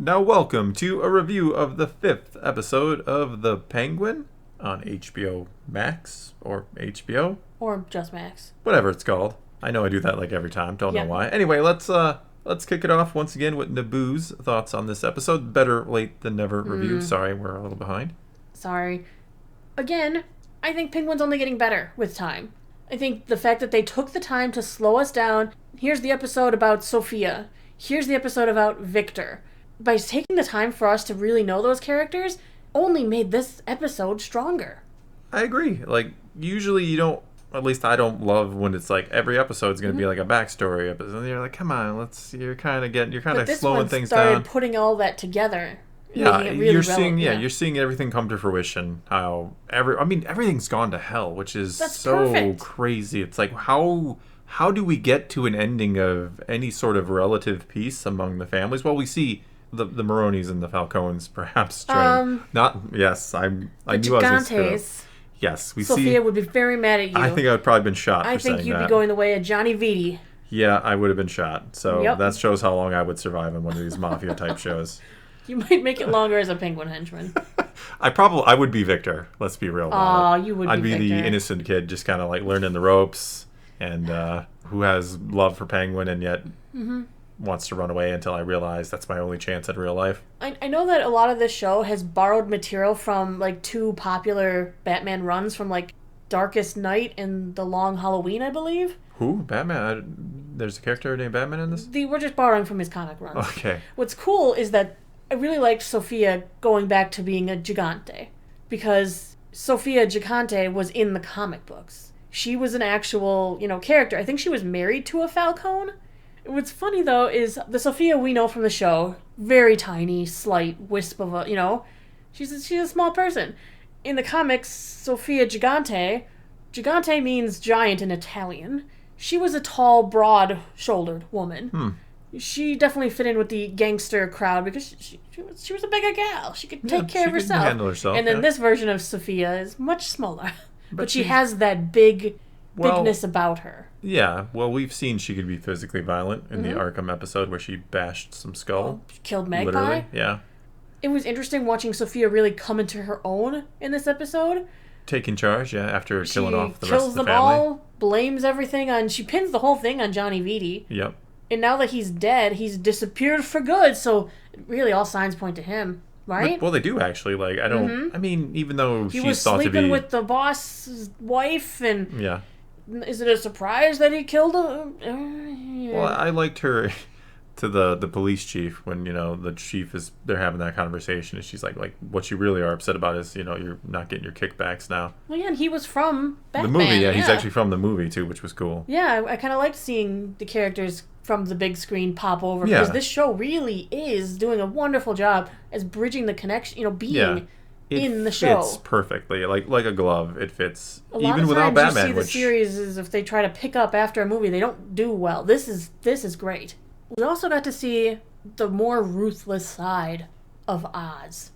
Now welcome to a review of the 5th episode of The Penguin on HBO Max or HBO. Or just Max. Whatever it's called. I know I do that like every time. Don't know why. Anyway, let's kick it off once again with Naboo's thoughts on this episode. Better late than never review. Sorry, we're a little behind. Sorry. Again, I think Penguin's only getting better with time. I think the fact that they took the time to slow us down. Here's the episode about Sophia. Here's the episode about Victor. By taking the time for us to really know those characters, only made this episode stronger. I agree. Like, usually you don't, at least I don't love when it's like every episode's going to be like a backstory episode. And you're like, come on, you're kind of slowing things down. Started putting all that together. Yeah, really you're seeing everything come to fruition. How everything's gone to hell, which is perfect. Crazy. It's like how do we get to an ending of any sort of relative peace among the families? Well, we see the Maronis and the Falcones perhaps I knew I was Gigantes. Yes, we Sophia would be very mad at you. I think I would probably been shot. I think you'd be going the way of Johnny Viti. Yeah, I would have been shot. So that shows how long I would survive in one of these mafia type shows. You might make it longer as a penguin henchman. I would be Victor. Let's be real about it. You would I'd be the innocent kid, just kind of like learning the ropes, and who has love for Penguin and yet wants to run away until I realize that's my only chance at real life. I know that a lot of this show has borrowed material from like two popular Batman runs from like Darkest Night and The Long Halloween, I believe. Who? Batman? There's a character named Batman in this? We're just borrowing from his comic runs. Okay. What's cool is that I really liked Sophia going back to being a Gigante, because Sophia Gigante was in the comic books. She was an actual, character. I think she was married to a Falcone. What's funny, though, is the Sophia we know from the show, very tiny, slight wisp of a, she's a small person. In the comics, Sophia Gigante means giant in Italian. She was a tall, broad-shouldered woman. She definitely fit in with the gangster crowd because she was a bigger gal. She could take care of herself. She could handle herself. And then this version of Sophia is much smaller. But she has that bigness about her. Yeah, well, we've seen she could be physically violent in the Arkham episode where she bashed some skull. She killed Magpie. Literally, yeah. It was interesting watching Sophia really come into her own in this episode. Taking charge, killing off the rest of the family. She kills them all, blames everything on... She pins the whole thing on Johnny Viti. Yep. And now that he's dead, he's disappeared for good, so really all signs point to him, right? Well, they do, actually. Like, I don't... I mean, even though she's thought to be... He was sleeping with the boss's wife, and... Yeah. Is it a surprise that he killed him? Yeah. Well, I liked her to the police chief when, the chief is... They're having that conversation, and she's like, what you really are upset about is, you're not getting your kickbacks now. Well, yeah, and he was from Batman. The movie, he's actually from the movie, too, which was cool. Yeah, I kind of liked seeing the characters from the big screen pop over, because this show really is doing a wonderful job as bridging the connection, being in the show. It fits perfectly, like a glove. It fits even without Batman. You see the series is if they try to pick up after a movie, they don't do well. This is great. We also got to see the more ruthless side of Oz.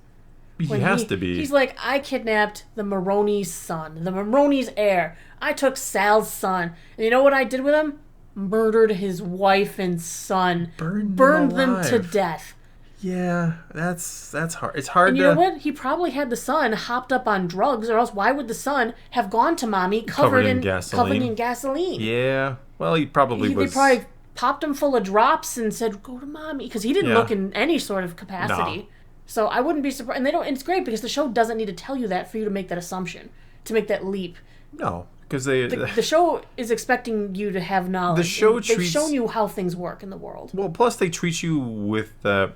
He has to be. He's like, I kidnapped the Maroni's son, the Maroni's heir. I took Sal's son, and you know what I did with him? Murdered his wife and son. Burned them to death. Yeah, that's hard. It's hard and you know what? He probably had the son hopped up on drugs, or else why would the son have gone to mommy covered in gasoline? Yeah. Well, he probably was... They probably popped him full of drops and said, go to mommy, because he didn't look in any sort of capacity. No. So I wouldn't be surprised. And it's great because the show doesn't need to tell you that for you to make that assumption, to make that leap. No. Because the show is expecting you to have knowledge. They've shown you how things work in the world. Well, plus they treat you with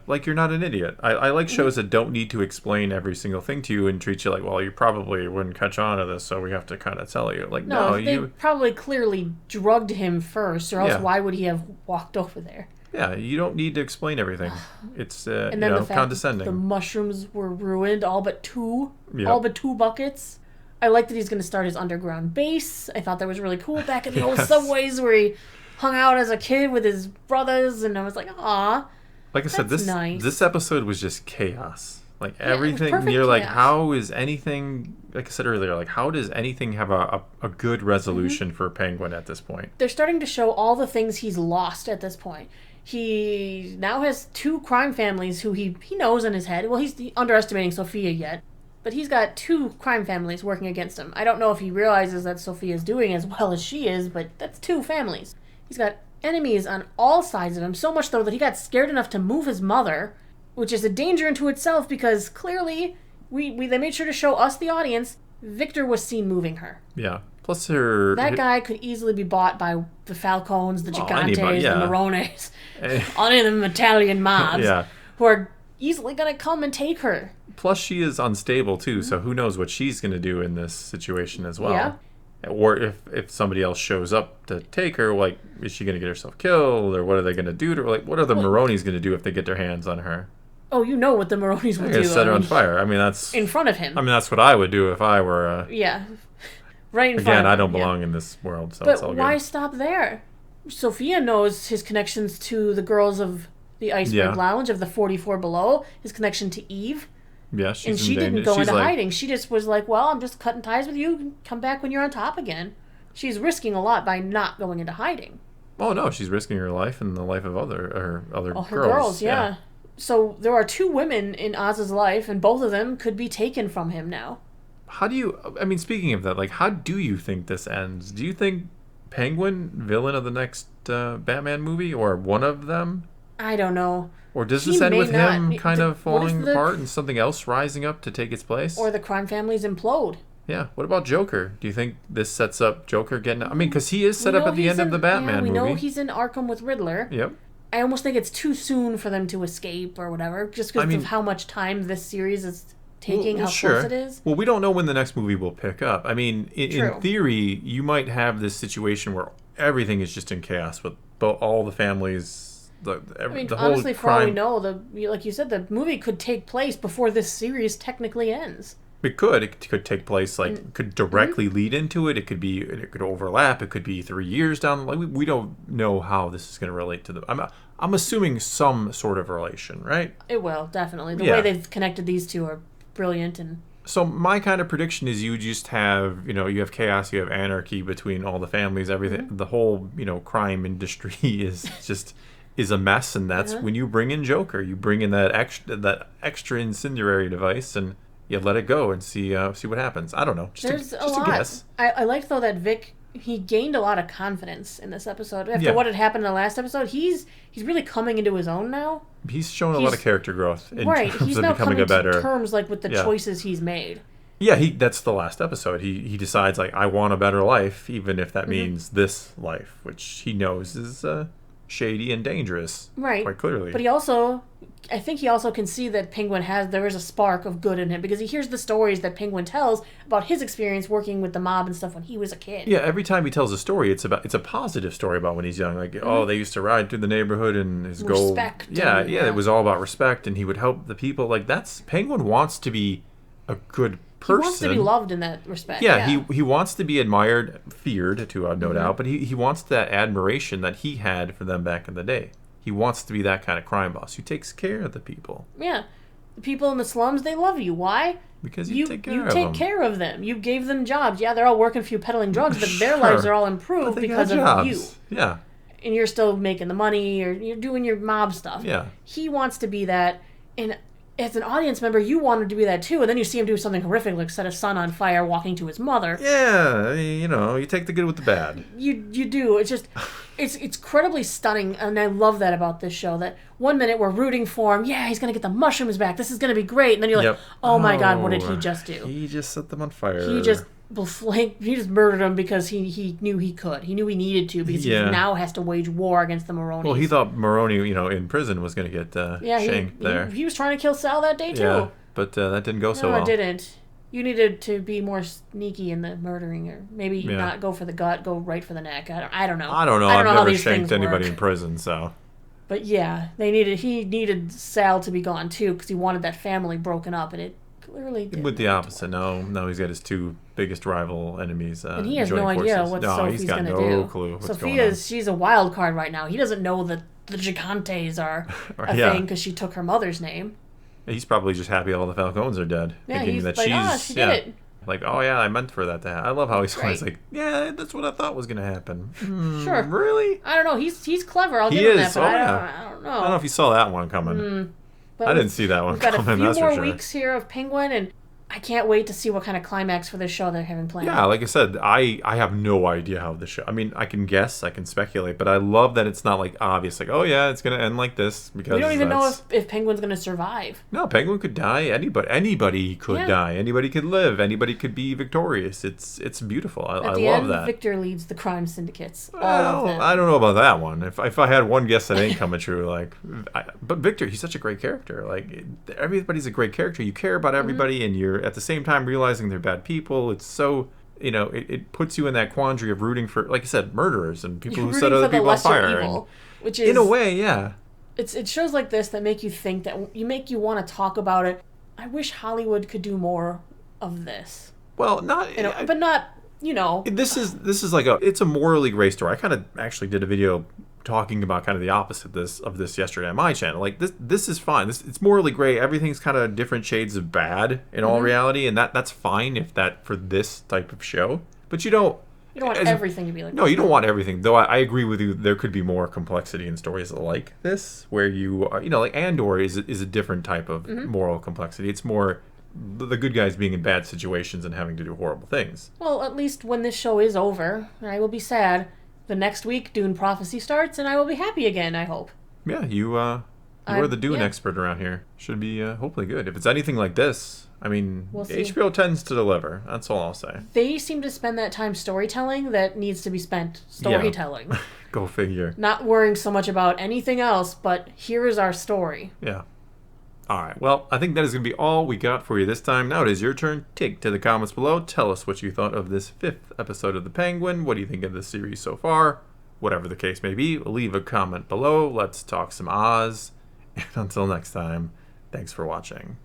like you're not an idiot. I like shows that don't need to explain every single thing to you and treat you like, well, you probably wouldn't catch on to this, so we have to kind of tell you. Like, they probably clearly drugged him first, or else why would he have walked over there? Yeah, you don't need to explain everything. It's and then the fact condescending. The mushrooms were ruined, all but two buckets. I like that he's going to start his underground base. I thought that was really cool. Back in the old subways where he hung out as a kid with his brothers, and I was like, aw. Like I said, this episode was just chaos. Like everything, you're chaos. Like, how is anything? Like I said earlier, like how does anything have a good resolution for Penguin at this point? They're starting to show all the things he's lost at this point. He now has 2 crime families who he knows in his head. Well, he's underestimating Sophia yet. But he's got 2 crime families working against him. I don't know if he realizes that Sophia's doing as well as she is, but that's 2 families. He's got enemies on all sides of him, so much though that he got scared enough to move his mother, which is a danger unto itself because clearly they made sure to show us, the audience, Victor was seen moving her. Yeah. Plus that guy could easily be bought by the Falcones, the Gigantes, the Marones, any of them Italian mobs who are easily going to come and take her. Plus, she is unstable, too, so who knows what she's going to do in this situation as well. Yeah. Or if somebody else shows up to take her, like, is she going to get herself killed? Or what are they going to do to her? Like, what are the Maronis going to do if they get their hands on her? Oh, you know what the Maronis would do. Set her on fire. I mean, that's... In front of him. I mean, that's what I would do if I were... Yeah. Right in front of him. Again, I don't belong in this world, so it's all good. But why stop there? Sophia knows his connections to the girls of the Iceberg Lounge, of the 44 Below, his connection to Eve. Yeah, and she didn't go into hiding. She just was like, well, I'm just cutting ties with you. Come back when you're on top again. She's risking a lot by not going into hiding. Oh, no, she's risking her life and the life of other girls. Her girls, yeah. So there are 2 women in Oz's life, and both of them could be taken from him now. How do you... I mean, speaking of that, like, how do you think this ends? Do you think Penguin, villain of the next Batman movie, or one of them? I don't know. Or does this end with him kind of falling apart and something else rising up to take its place? Or the crime families implode. Yeah. What about Joker? Do you think this sets up Joker getting... I mean, because he is set up at the end of the Batman movie. We know he's in Arkham with Riddler. Yep. I almost think it's too soon for them to escape or whatever, just because of how much time this series is taking, how close it is. Well, we don't know when the next movie will pick up. I mean, in theory, you might have this situation where everything is just in chaos with all the families... the whole honestly, for all we know, like you said, the movie could take place before this series technically ends. It could. It could take place, could directly lead into it. It could overlap. It could be 3 years down. Like we don't know how this is going to relate to them. I'm assuming some sort of relation, right? It will, definitely. The way they've connected these 2 are brilliant. And so my kind of prediction is you just have, you have chaos, you have anarchy between all the families, everything. The whole, crime industry is a mess, and that's when you bring in Joker. You bring in that extra incendiary device, and you let it go and see what happens. I don't know. Just a guess. I like though that Vic, he gained a lot of confidence in this episode after what had happened in the last episode. He's really coming into his own now. He's shown a lot of character growth in terms he's of now becoming coming a better. To terms with the choices he's made. Yeah, that's the last episode. He decides I want a better life, even if that means this life, which he knows is shady and dangerous. Right. Quite clearly. But I think he also can see that Penguin there is a spark of good in him, because he hears the stories that Penguin tells about his experience working with the mob and stuff when he was a kid. Yeah, every time he tells a story, it's a positive story about when he's young. Like, they used to ride through the neighborhood and his goal. Respect. Yeah, it was all about respect, and he would help the people. Like, Penguin wants to be a good person. He wants to be loved in that respect. Yeah. He wants to be admired, feared, to no doubt, but he wants that admiration that he had for them back in the day. He wants to be that kind of crime boss who takes care of the people. Yeah. The people in the slums, they love you. Why? Because you take care of them. You take care of them. You gave them jobs. Yeah, they're all working for you peddling drugs, but their lives are all improved because of you. Yeah. And you're still making the money, or you're doing your mob stuff. Yeah. He wants to be that, and as an audience member, you wanted to be that too, and then you see him do something horrific, like set a son on fire walking to his mother. Yeah, you take the good with the bad. You do. It's just, it's incredibly stunning, and I love that about this show, that 1 minute we're rooting for him, he's going to get the mushrooms back, this is going to be great, and then you're like, oh my god, what did he just do? He just set them on fire. He just murdered them because he knew he could. He knew he needed to, because he now has to wage war against the Maronis. Well, he thought Maroni, in prison was going to get shanked there. He was trying to kill Sal that day, too. Yeah, but that didn't go so well. No, it didn't. You needed to be more sneaky in the murdering, or maybe not go for the gut, go right for the neck. I don't know. I don't know. I've never shanked anybody in prison, so... But he needed Sal to be gone, too, because he wanted that family broken up, and it clearly didn't. With the opposite, no, he's got his 2 biggest rival enemies. And he has no idea what Sophie's going to do. He's got no clue what's going on. She's a wild card right now. He doesn't know that the Gigantes are a thing because she took her mother's name. He's probably just happy all the Falcons are dead. Yeah, he's like, she did it. Like, oh yeah, I meant for that to happen. I love how he's like, yeah, that's what I thought was going to happen. Sure. Really? I don't know. He's clever. I'll give him that, but I don't know. I don't know if you saw that one coming. I didn't see that one coming, that's for sure. We've got a few more weeks here of Penguin, and I can't wait to see what kind of climax for this show they're having planned. Yeah, like I said, I have no idea how the show... I mean, I can guess, I can speculate, but I love that it's not, like, obvious. Like, oh, yeah, it's going to end like this. Because we don't even know if Penguin's going to survive. No, Penguin could die. Anybody could die. Anybody could live. Anybody could be victorious. It's beautiful. I love that. Victor leads the crime syndicates. Well, all of them. I don't know about that one. If I had one guess that ain't coming true, like... but Victor, he's such a great character. Like, everybody's a great character. You care about everybody, and you're... at the same time realizing they're bad people. It's so, it puts you in that quandary of rooting for, like I said, murderers and people who set other people on fire. Evil, which is, in a way, yeah. It shows like this that make you think, that make you want to talk about it. I wish Hollywood could do more of this. Well, not, but not, This is like it's a morally gray story. I kind of actually did a video talking about kind of the opposite of this yesterday on my channel. Like this is fine. It's morally gray. Everything's kind of different shades of bad in all reality, and that's fine if that for this type of show. But you don't want everything to be like no, you don't want everything. Though I agree with you. There could be more complexity in stories like this, where you are, like Andor is a different type of moral complexity. It's more the good guys being in bad situations and having to do horrible things. Well, at least when this show is over, I will be sad. The next week, Dune Prophecy starts, and I will be happy again, I hope. Yeah, you are the Dune expert around here. Should be hopefully good. If it's anything like this, I mean, we'll HBO tends to deliver. That's all I'll say. They seem to spend that time storytelling that needs to be spent storytelling. Yeah. Go figure. Not worrying so much about anything else, but here is our story. Yeah. All right. Well, I think that is going to be all we got for you this time. Now it is your turn. Take to the comments below. Tell us what you thought of this 5th episode of The Penguin. What do you think of the series so far? Whatever the case may be, leave a comment below. Let's talk some Oz. And until next time, thanks for watching.